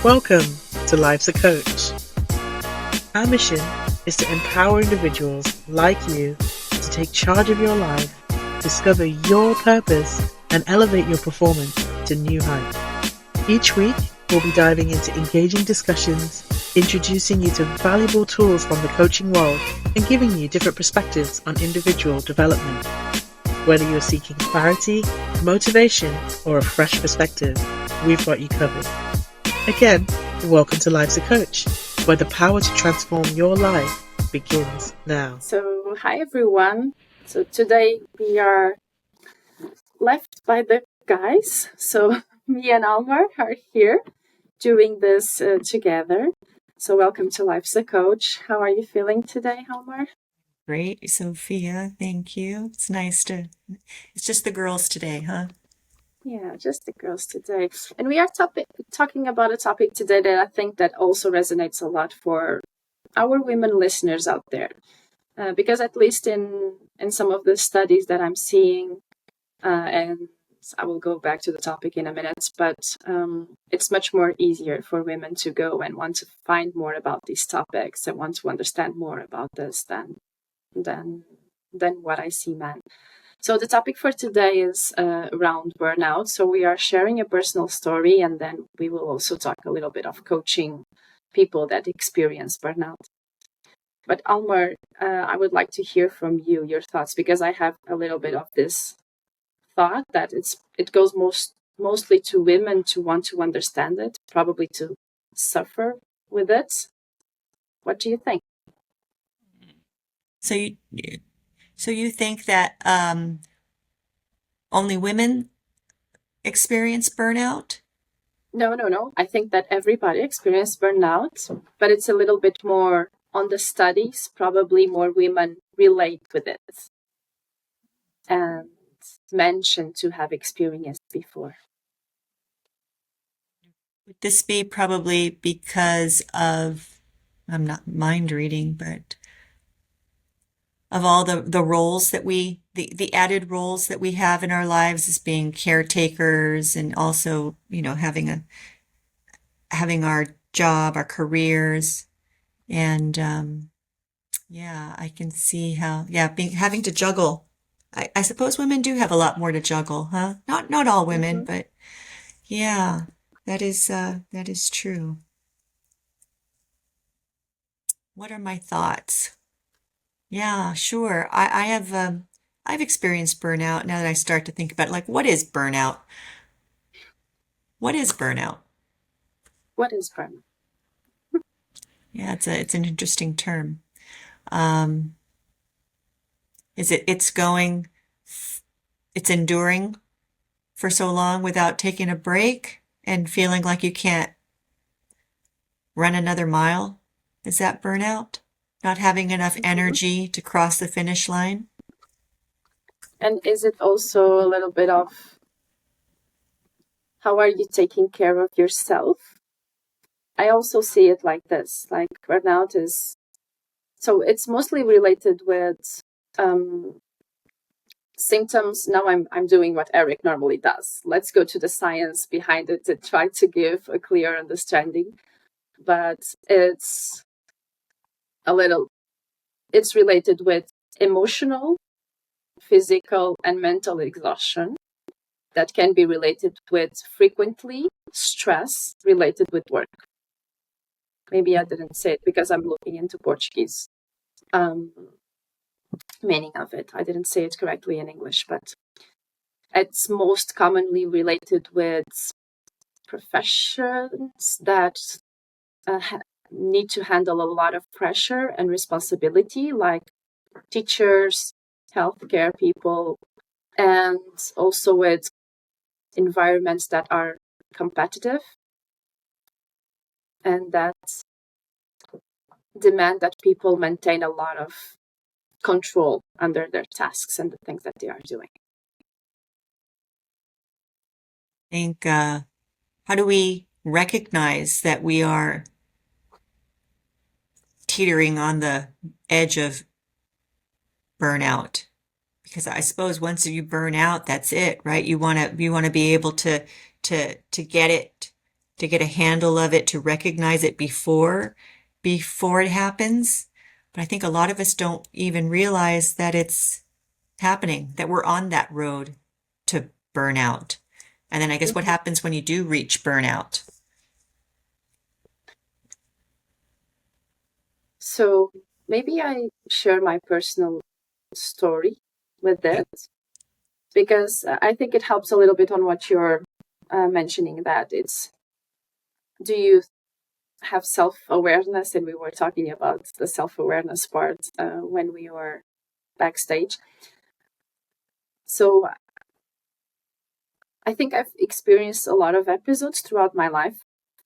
Welcome to Life's a Coach. Our mission is to empower individuals like you to take charge of your life, discover your purpose, and elevate your performance to new heights. Each week, we'll be diving into engaging discussions, introducing you to valuable tools from the coaching world, and giving you different perspectives on individual development. Whether you're seeking clarity, motivation, or a fresh perspective, we've got you covered. Again, welcome to Life's a Coach, where the power to transform your life begins now. So, hi everyone. So today we are left by the guys. So me and Almar are here doing this together. So welcome to Life's a Coach. How are you feeling today, Almar? Great, Sophia. Thank you. It's just the girls today, huh? Yeah, just the girls today. And we are talking about a topic today that I think that also resonates a lot for our women listeners out there. Because at least in some of the studies that I'm seeing, and I will go back to the topic in a minute, but it's much more easier for women to go and want to find more about these topics and want to understand more about this than what I see men. So the topic for today is around burnout. So we are sharing a personal story, and then we will also talk a little bit of coaching people that experience burnout. But Almar, I would like to hear from you, your thoughts, because I have a little bit of this thought that it goes mostly to women to want to understand it, probably to suffer with it. What do you think? So you think that only women experience burnout? No. I think that everybody experiences burnout, but it's a little bit more on the studies. Probably more women relate with it and mention to have experienced before. Would this be probably because of, I'm not mind reading, but of all the roles that the added roles that we have in our lives as being caretakers, and also, having our job, our careers, and I can see how having to juggle. I suppose women do have a lot more to juggle, huh? Not all women, but yeah, that is true. What are my thoughts? Yeah, sure. I've experienced burnout. Now that I start to think about it, like, what is burnout? What is burnout? What is burnout? Yeah, it's an interesting term. It's enduring for so long without taking a break and feeling like you can't run another mile? Is that burnout? Not having enough energy to cross the finish line? And is it also a little bit of how are you taking care of yourself? I also see it like this, like burnout is, so it's mostly related with symptoms. Now I'm doing what Eric normally does. Let's go to the science behind it to try to give a clear understanding. But it's related with emotional, physical, and mental exhaustion that can be related with frequently stress related with work. Maybe I didn't say it because I'm looking into Portuguese meaning of it. I didn't say it correctly in English, but it's most commonly related with professions that need to handle a lot of pressure and responsibility, like teachers, healthcare people, and also with environments that are competitive and that demand that people maintain a lot of control under their tasks and the things that they are doing. I think, how do we recognize that we are teetering on the edge of burnout? Because I suppose once you burn out, that's it, right? You want to be able to to get it, to get a handle of it, to recognize it before it happens. But I think a lot of us don't even realize that it's happening, that we're on that road to burnout. And then I guess what happens when you do reach burnout? So maybe I share my personal story with this, because I think it helps a little bit on what you're mentioning, that it's, do you have self-awareness? And we were talking about the self-awareness part when we were backstage. So I think I've experienced a lot of episodes throughout my life.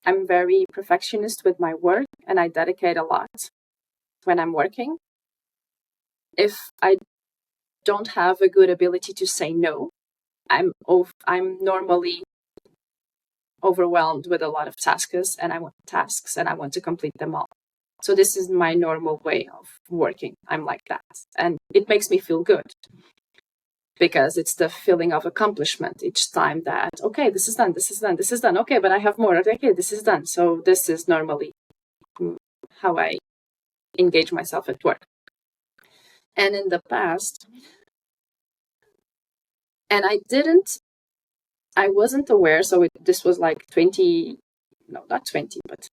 I'm very perfectionist with my work, and I dedicate a lot when I'm working. If I don't have a good ability to say no, I'm normally overwhelmed with a lot of tasks, and I want to complete them all. So this is my normal way of working. I'm like that, and it makes me feel good, because it's the feeling of accomplishment each time that, okay, this is done, this is done, this is done. Okay, but I have more. Okay, this is done. So this is normally how I engage myself at work. And in the past, and I wasn't aware. So this was like 20, no, not 20, but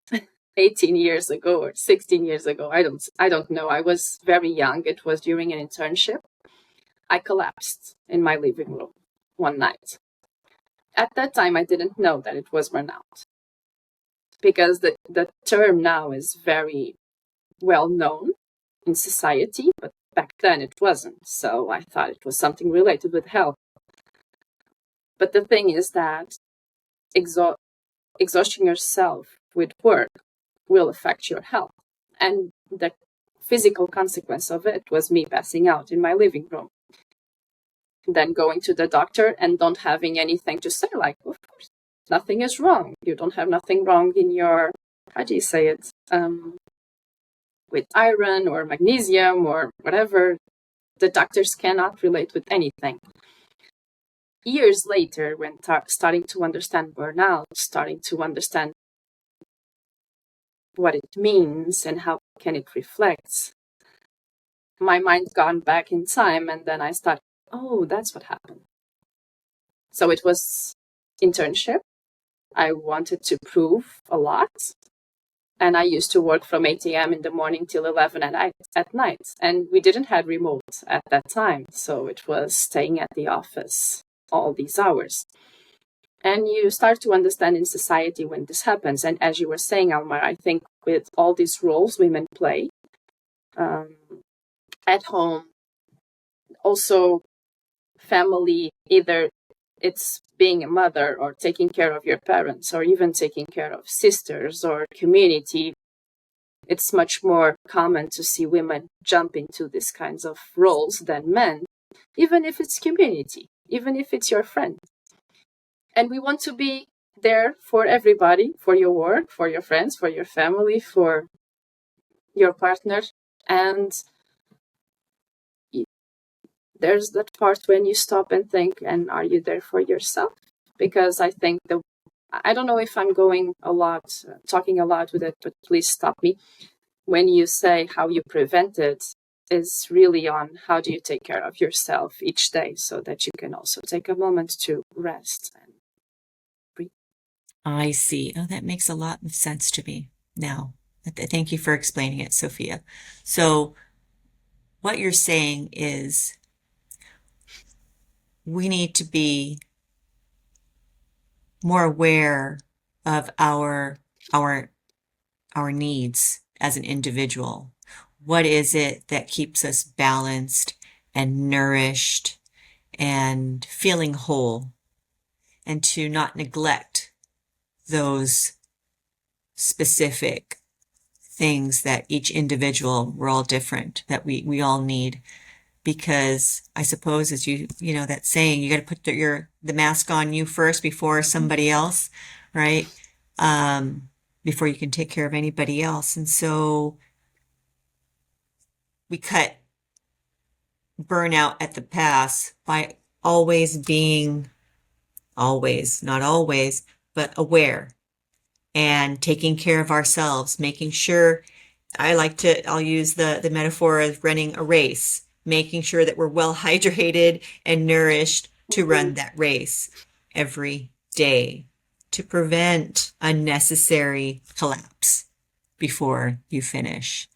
18 years ago or 16 years ago. I don't know. I was very young. It was during an internship. I collapsed in my living room one night. At that time, I didn't know that it was burnout, because the term now is very well known in society, but back then it wasn't. So I thought it was something related with health. But the thing is that exhausting yourself with work will affect your health. And the physical consequence of it was me passing out in my living room, then going to the doctor and don't having anything to say, like, of course, nothing is wrong. You don't have nothing wrong in your, how do you say it? With iron or magnesium or whatever. The doctors cannot relate with anything. Years later, when starting to understand burnout, starting to understand what it means and how can it reflect, my mind gone back in time, and then I started, oh, that's what happened. So it was internship. I wanted to prove a lot. And I used to work from 8 a.m. in the morning till 11 at night. And we didn't have remote at that time. So it was staying at the office all these hours. And you start to understand in society when this happens. And as you were saying, Almar, I think with all these roles women play at home, also family, either it's being a mother or taking care of your parents or even taking care of sisters or community. It's much more common to see women jump into these kinds of roles than men, even if it's community, even if it's your friend. And we want to be there for everybody, for your work, for your friends, for your family, for your partner. And there's that part when you stop and think, and are you there for yourself? Because I think I don't know if I'm talking a lot with it, but please stop me. When you say how you prevent it, is really on how do you take care of yourself each day, so that you can also take a moment to rest and breathe. I see. Oh, that makes a lot of sense to me now. Thank you for explaining it, Sofia. So what you're saying is we need to be more aware of our needs as an individual. What is it that keeps us balanced and nourished and feeling whole, and to not neglect those specific things that each individual, we're all different, that we all need. Because I suppose, as you know, that saying, you got to put the mask on you first before somebody else, right? Before you can take care of anybody else. And so we cut burnout at the pass by always being always, not always, but aware and taking care of ourselves, making sure I'll use the metaphor of running a race, making sure that we're well hydrated and nourished to run that race every day to prevent unnecessary collapse before you finish.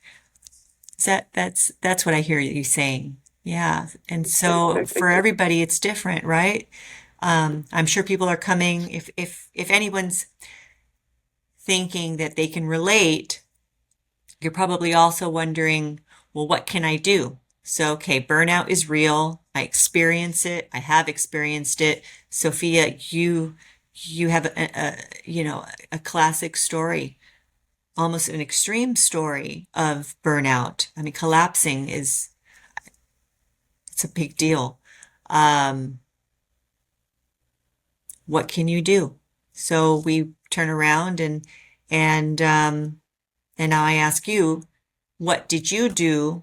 That's what I hear you saying. Yeah. And so for everybody, it's different, right? I'm sure people are coming, if anyone's thinking that they can relate, you're probably also wondering, well, what can I do? So, okay, burnout is real. I experience it. I have experienced it. Sophia, you have a classic story, almost an extreme story of burnout. I mean, collapsing it's a big deal. What can you do? So we turn around and now I ask you, what did you do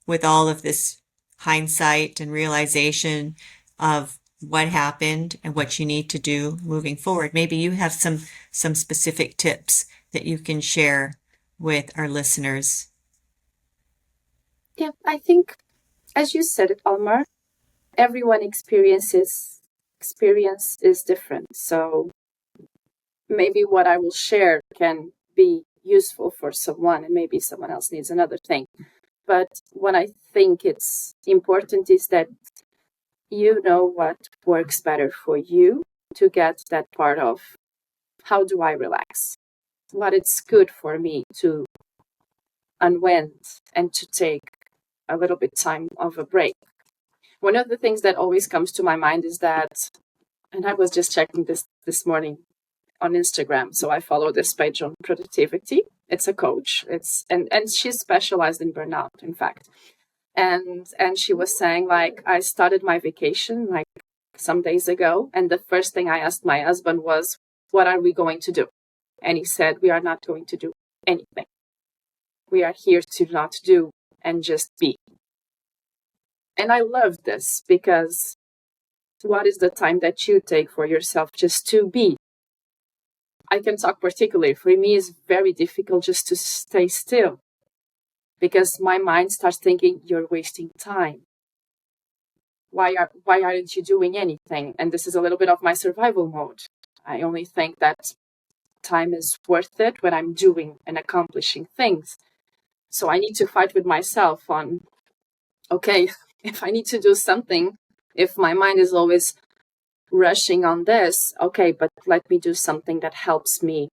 with all of this hindsight and realization of what happened and what you need to do moving forward? Maybe you have some specific tips that you can share with our listeners. Yeah, I think, as you said it, Almar, everyone experience is different. So maybe what I will share can be useful for someone, and maybe someone else needs another thing. But what I think it's important is that you know what works better for you to get that part of how do I relax? What it's good for me to unwind and to take a little bit time of a break. One of the things that always comes to my mind is that, and I was just checking this morning on Instagram. So I follow this page on productivity. It's a coach. And she's specialized in burnout, in fact. And she was saying, like, I started my vacation like some days ago, and the first thing I asked my husband was, what are we going to do? And he said, we are not going to do anything. We are here to not do and just be. And I love this because what is the time that you take for yourself just to be? I can talk particularly. For me, it's very difficult just to stay still because my mind starts thinking, you're wasting time. Why aren't you doing anything? And this is a little bit of my survival mode. I only think that time is worth it when I'm doing and accomplishing things. So I need to fight with myself on, okay, if I need to do something, if my mind is always rushing on this, okay, but let me do something that helps me.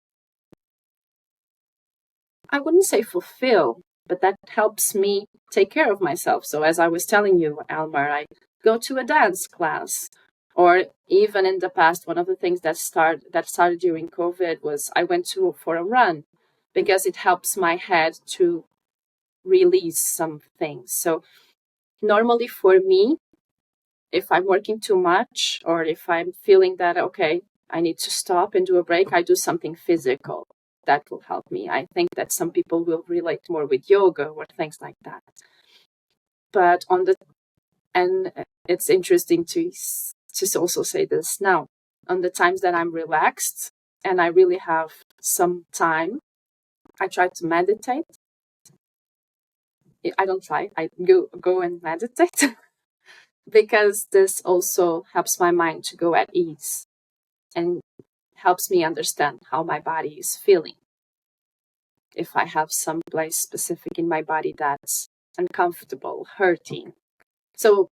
I wouldn't say fulfill, but that helps me take care of myself. So as I was telling you, Almar, I go to a dance class, or even in the past, one of the things that started during COVID was I went for a run because it helps my head to release some things. So normally for me, if I'm working too much or if I'm feeling that, okay, I need to stop and do a break, I do something physical. That will help me. I think that some people will relate more with yoga or things like that. But and it's interesting to also say this now, on the times that I'm relaxed and I really have some time, I try to meditate. I don't try, I go and meditate because this also helps my mind to go at ease and helps me understand how my body is feeling. If I have some place specific in my body that's uncomfortable, hurting. So,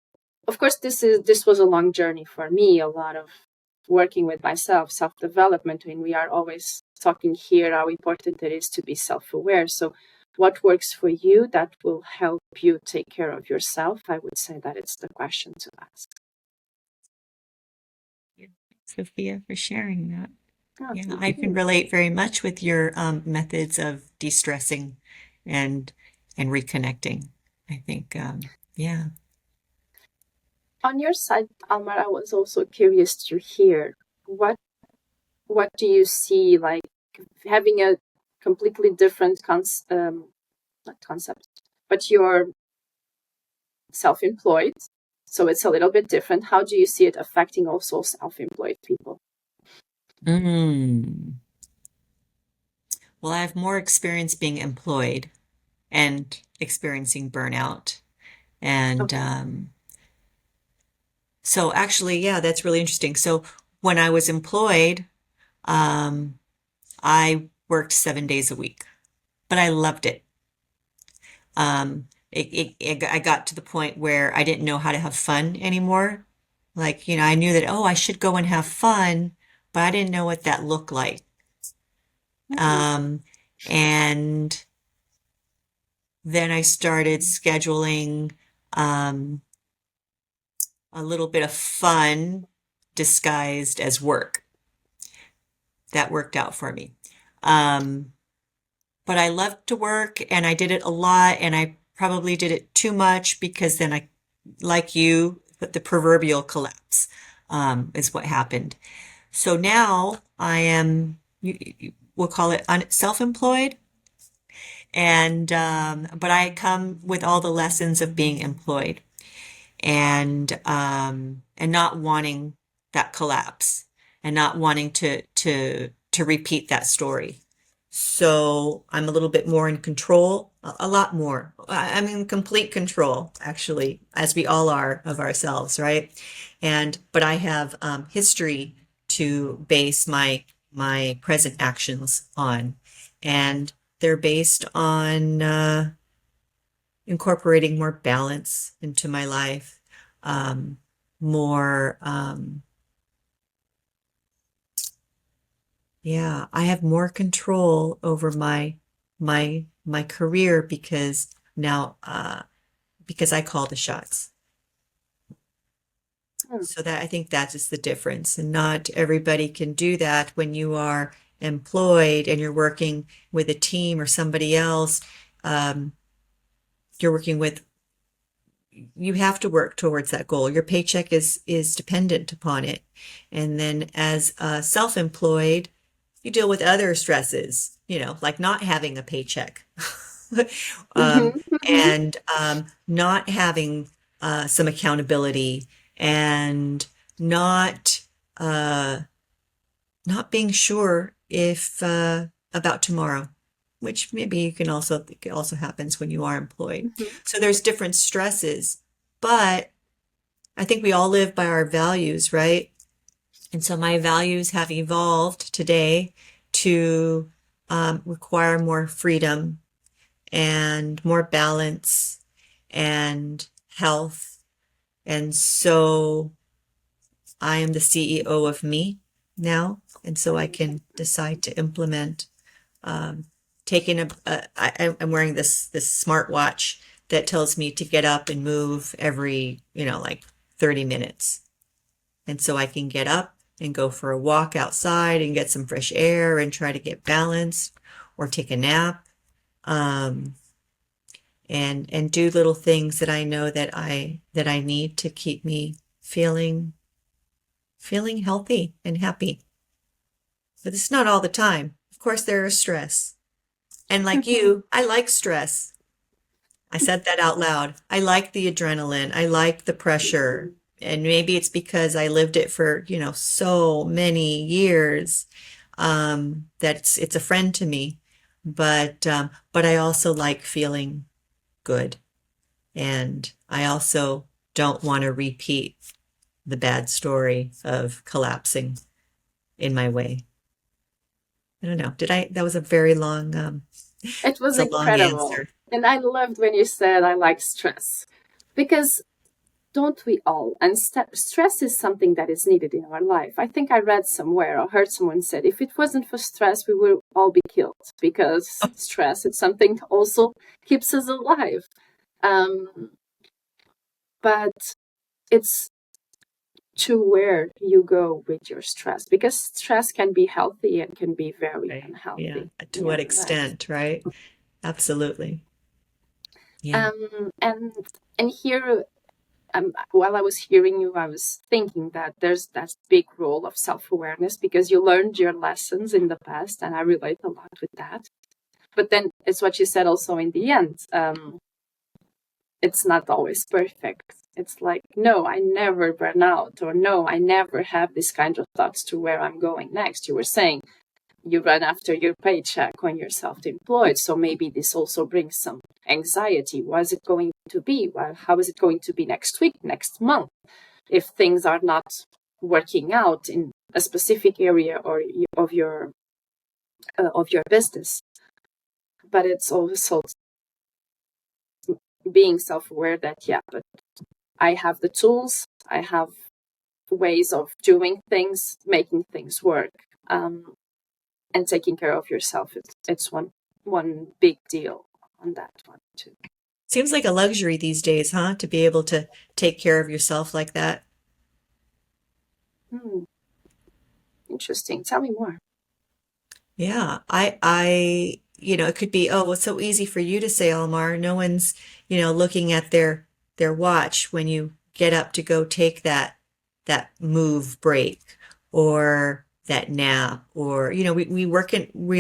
of course, this was a long journey for me, a lot of working with myself, self-development, and we are always talking here how important it is to be self-aware. So what works for you that will help you take care of yourself? I would say that it's the question to ask. Thank you, Sophia, for sharing that. Oh, Yeah, I can relate very much with your methods of de-stressing and reconnecting. I think, yeah. On your side, Almar, I was also curious to hear what do you see, like having a completely different not concept, but you're self-employed So it's a little bit different. How do you see it affecting also self-employed people? Mm. Well, I have more experience being employed and experiencing burnout. And Okay. so actually, yeah, that's really interesting. So when I was employed, um, I worked 7 days a week, but I loved it. I got to the point where I didn't know how to have fun anymore. Like, I knew that, oh, I should go and have fun, but I didn't know what that looked like. Mhm. Um, and then I started scheduling um, a little bit of fun disguised as work. That worked out for me. Um, but I loved to work and I did it a lot and I probably did it too much because then I, like you, the proverbial collapse is what happened. So now I am, we'll call it self-employed. And, but I come with all the lessons of being employed and not wanting that collapse and not wanting to repeat that story. So I'm a little bit more in control, a lot more. I'm in complete control, actually, as we all are of ourselves, right? But I have history to base my present actions on, and they're based on incorporating more balance into my life, um, more, yeah, I have more control over my career because now, because I call the shots. Hmm. So that I think that is the difference. And not everybody can do that when you are employed and you're working with a team or somebody else. Um, you're working with you have to work towards that goal. Your paycheck is dependent upon it. And then as self-employed, you deal with other stresses, like not having a paycheck, um, Mhm. Mhm. and not having some accountability and not uh, not being sure if about tomorrow, which maybe it also happens when you are employed. Mhm. So there's different stresses, but I think we all live by our values, right? And so my values have evolved today to require more freedom and more balance and health. And so I am the CEO of me now. And so I can decide to implement taking I'm wearing this smartwatch that tells me to get up and move every, like 30 minutes. And so I can get up and go for a walk outside and get some fresh air and try to get balanced or take a nap. Um, and do little things that I know that I need to keep me feeling healthy and happy. But it's not all the time. Of course, there is stress. And like Mhm. you, I like stress. I said that out loud. I like the adrenaline. I like the pressure. And maybe it's because I lived it for, so many years, that it's a friend to me. But I also like feeling good. And I also don't want to repeat the bad story of collapsing in my way. I don't know. That was a very long, It was it's a long incredible. answer. And I loved when you said I like stress because don't we all? And stress is something that is needed in our life. I think I read somewhere or heard someone said if it wasn't for stress, we would all be killed because stress is something that also keeps us alive. Um, but it's to where you go with your stress because stress can be healthy and can be very Right. Yeah. unhealthy. To Yeah, what right. extent, right? Absolutely. Yeah. And here while I was hearing you, I was thinking that there's that big role of self-awareness because you learned your lessons in the past, and I relate a lot with that. But then it's what you said also in the end. it's not always perfect. It's like, no, I never burn out, or no, I never have this kind of thoughts to where I'm going next. You were saying you run after your paycheck when you're self-employed. So maybe this also brings some anxiety. What is it going to be? Well, how is it going to be next week, next month, if things are not working out in a specific area or of your business? But it's also being self-aware that, yeah, but I have the tools, I have ways of doing things, making things work, and taking care of yourself. It's one big deal on that one too. Seems like a luxury these days, huh? To be able to take care of yourself like that. Interesting. Tell me more. Yeah, it could be, oh, it's so easy for you to say, Almar. No one's, looking at their watch when you get up to go take that move break or that nap, or, we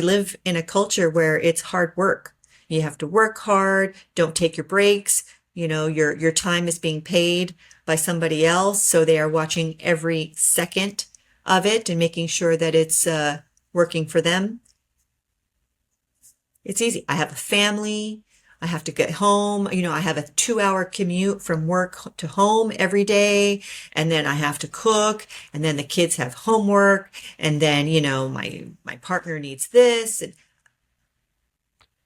live in a culture where it's hard work. You have to work hard, don't take your breaks. Your time is being paid by somebody else, so they are watching every second of it and making sure that it's working for them. It's easy. I have a family. I have to get home. I have a 2-hour commute from work to home every day. And then I have to cook. And then the kids have homework. And then, my partner needs this. And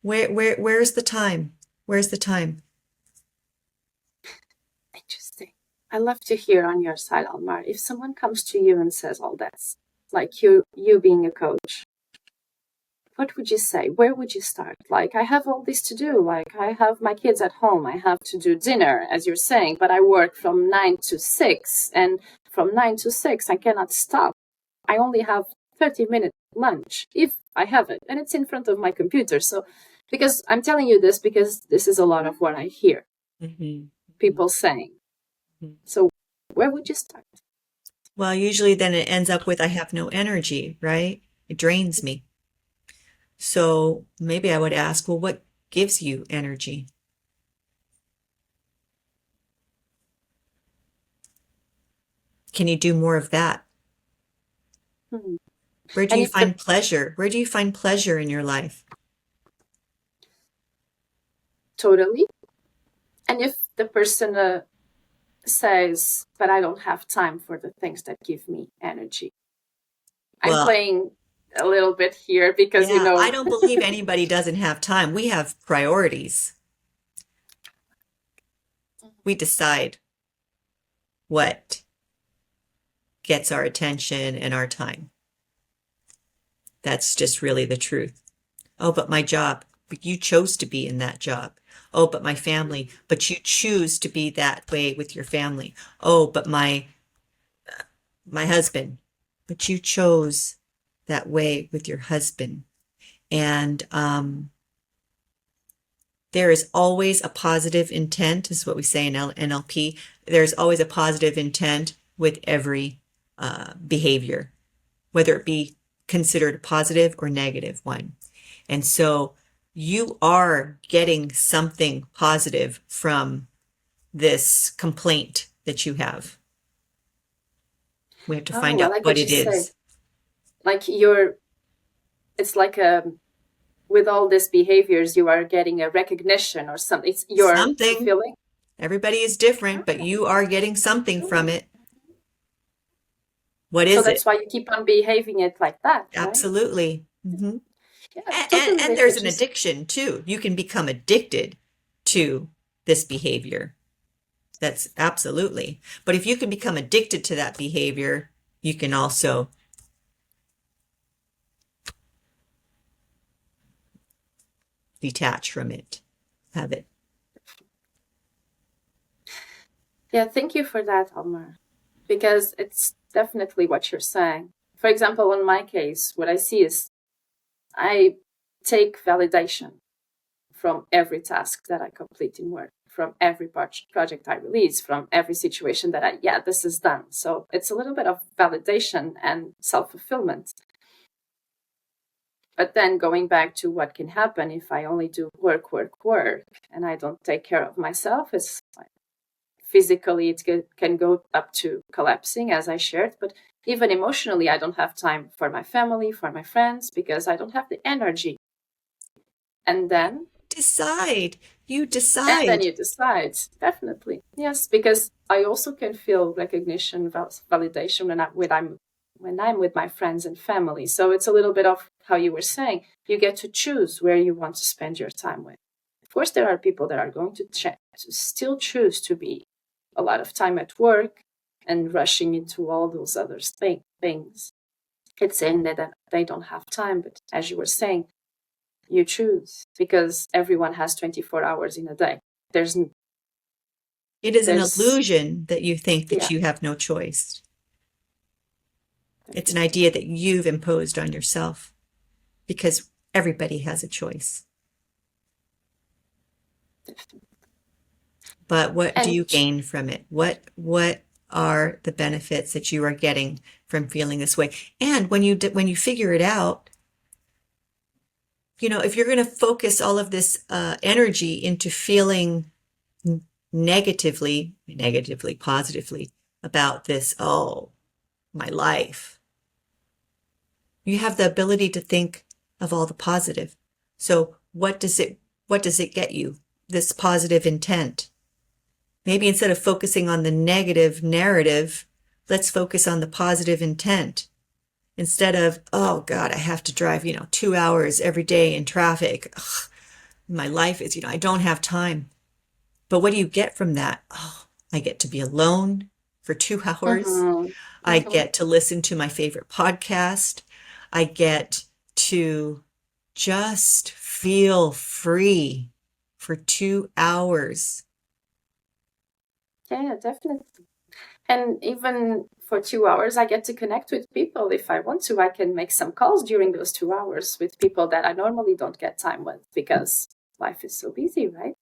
where's the time? Where's the time? Interesting. I love to hear on your side, Almar. If someone comes to you and says all that, like you being a coach, what would you say? Where would you start? Like, I have all this to do. Like, I have my kids at home. I have to do dinner, as you're saying, but I work from 9 to 6. And from 9 to 6, I cannot stop. I only have 30-minute lunch, if I have it. And it's in front of my computer. So, because I'm telling you this, because this is a lot of what I hear people saying. So, where would you start? Well, usually then it ends up with, I have no energy, right? It drains me. So maybe I would ask, well, what gives you energy? Can you do more of that? Where do you find pleasure? Where do you find pleasure in your life? Totally. And if the person says, but I don't have time for the things that give me energy. I'm playing a little bit here because, I don't believe anybody doesn't have time. We have priorities. We decide what gets our attention and our time. That's just really the truth. Oh, but my job, but you chose to be in that job. Oh, but my family, but you choose to be that way with your family. Oh, but my husband, but you chose that way with your husband. And there is always a positive intent, is what we say in NLP. There's always a positive intent with every behavior, whether it be considered a positive or negative one. And so you are getting something positive from this complaint that you have. We have to find out what it is. Like it's like with all these behaviors, you are getting a recognition or something. It's your feeling. Everybody is different, but you are getting something from it. What is it? So that's why you keep on behaving it like that. Right? Absolutely. Mm-hmm. Yeah, and there's an addiction too. You can become addicted to this behavior. That's absolutely. But if you can become addicted to that behavior, you can also detach from it, have it. Yeah, thank you for that, Almar, because it's definitely what you're saying. For example, in my case, what I see is I take validation from every task that I complete in work, from every project I release, from every situation that this is done. So it's a little bit of validation and self-fulfillment. But then going back to what can happen if I only do work, and I don't take care of myself, it's like physically can go up to collapsing, as I shared, but even emotionally, I don't have time for my family, for my friends, because I don't have the energy. And then Decide. You and then decide. you decide, definitely. Yes, because I also can feel recognition, validation when I'm with my friends and family. So it's a little bit of how you were saying, you get to choose where you want to spend your time with. Of course, there are people that are going to still choose to be a lot of time at work and rushing into all those other things. It's saying that they don't have time, but as you were saying, you choose, because everyone has 24 hours in a day. There's It is an there's illusion that you think yeah, that you have no choice. It's an idea that you've imposed on yourself because everybody has a choice. But what do you and gain from it? What are the benefits that you are getting from feeling this way? And when you figure it out, if you're going to focus all of this energy into feeling negatively, positively about this, oh, my life, you have the ability to think of all the positive. So what does it get you? This positive intent. Maybe instead of focusing on the negative narrative, let's focus on the positive intent. Instead of, oh God, I have to drive, 2 hours every day in traffic. Ugh, my life is, I don't have time. But what do you get from that? Oh, I get to be alone for 2 hours. I get to listen to my favorite podcast. I get to just feel free for 2 hours. yeah, definitely. And even for 2 hours, I get to connect with people. If I want to, I can make some calls during those 2 hours with people that I normally don't get time with because life is so busy, right?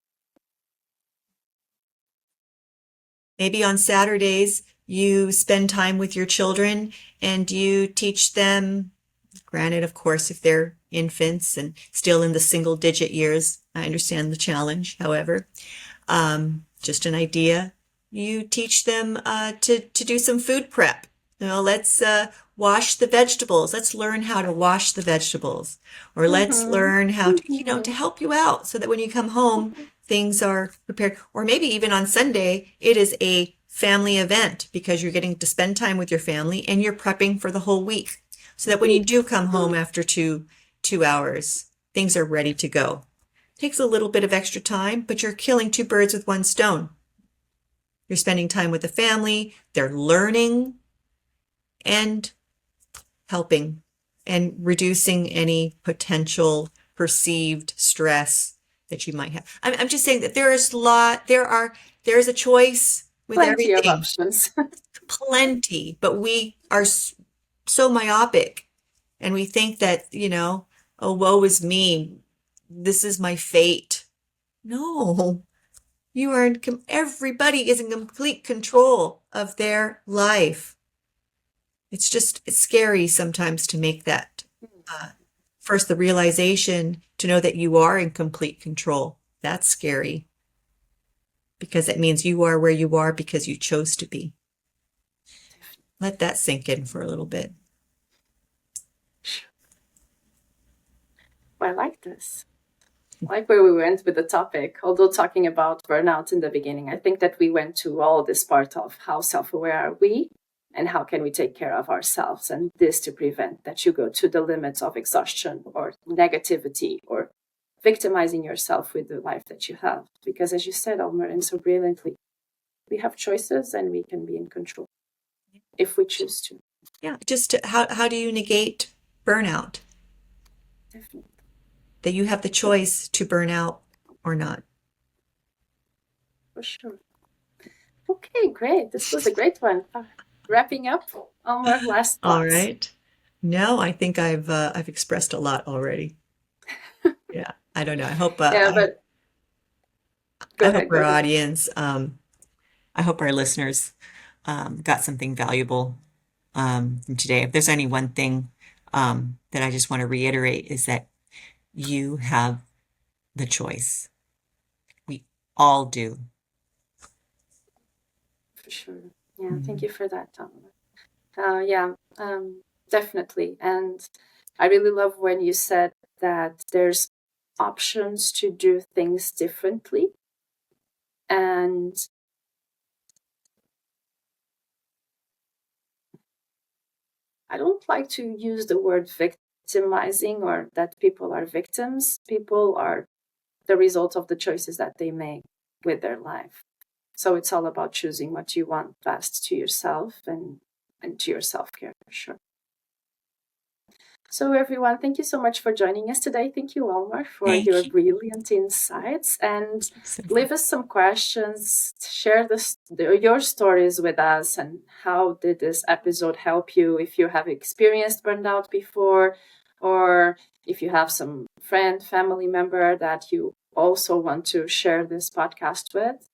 Maybe on Saturdays, you spend time with your children and you teach them, granted, of course, if they're infants and still in the single digit years, I understand the challenge, however, just an idea. You teach them to do some food prep. Let's wash the vegetables. Let's learn how to wash the vegetables. Or let's learn how to, to help you out so that when you come home, things are prepared. Or maybe even on Sunday, it is a family event because you're getting to spend time with your family and you're prepping for the whole week. So that when you do come home after two hours, things are ready to go. Takes a little bit of extra time, but you're killing two birds with one stone. You're spending time with the family, they're learning and helping and reducing any potential perceived stress that you might have. I'm just saying that there's a choice with Plenty of everything. options. Plenty, but we are so myopic and we think that, oh, woe is me. This is my fate. No, everybody is in complete control of their life. It's scary sometimes to make that, first, the realization to know that you are in complete control. That's scary because it means you are where you are because you chose to be. Let that sink in for a little bit. I like this. I like where we went with the topic. Although talking about burnout in the beginning, I think that we went to all this part of how self-aware are we and how can we take care of ourselves, and this to prevent that you go to the limits of exhaustion or negativity or victimizing yourself with the life that you have. Because as you said, Almar, and so brilliantly, we have choices and we can be in control if we choose to. Yeah, how do you negate burnout? Definitely. That you have the choice to burn out or not. For sure. Okay, great. This was a great one. Wrapping up, Almar, last thoughts. All right. No, I think I've expressed a lot already. Yeah, I don't know. I hope Yeah, but I hope our audience, I hope our listeners got something valuable from today. If there's any one thing that I just want to reiterate is that you have the choice. We all do. For sure. Yeah, thank you for that, Tom. Definitely. And I really love when you said that there's options to do things differently. And I don't like to use the word victimizing or that people are victims. People are the result of the choices that they make with their life. So it's all about choosing what you want best to yourself and to your self-care, for sure. So everyone, thank you so much for joining us today. Thank you, Almar, for your brilliant insights. And leave us some questions. Share your stories with us and how did this episode help you if you have experienced burnout before, or if you have some friend, family member that you also want to share this podcast with.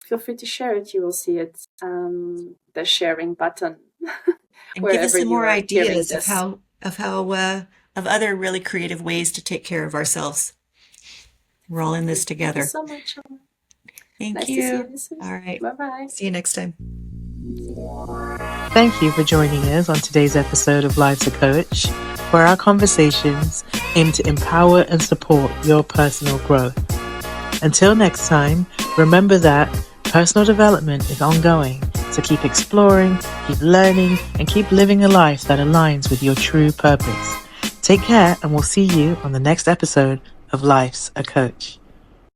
Feel free to share it. You will see it, the sharing button. And give us some more ideas of other really creative ways to take care of ourselves. We're all in this together. Thank you so much. Thank you. To see you. All right. Bye-bye. See you next time. Thank you for joining us on today's episode of Life's a Coach, where our conversations aim to empower and support your personal growth. Until next time, remember that personal development is ongoing, so keep exploring, keep learning, and keep living a life that aligns with your true purpose. Take care, and we'll see you on the next episode of Life's a Coach.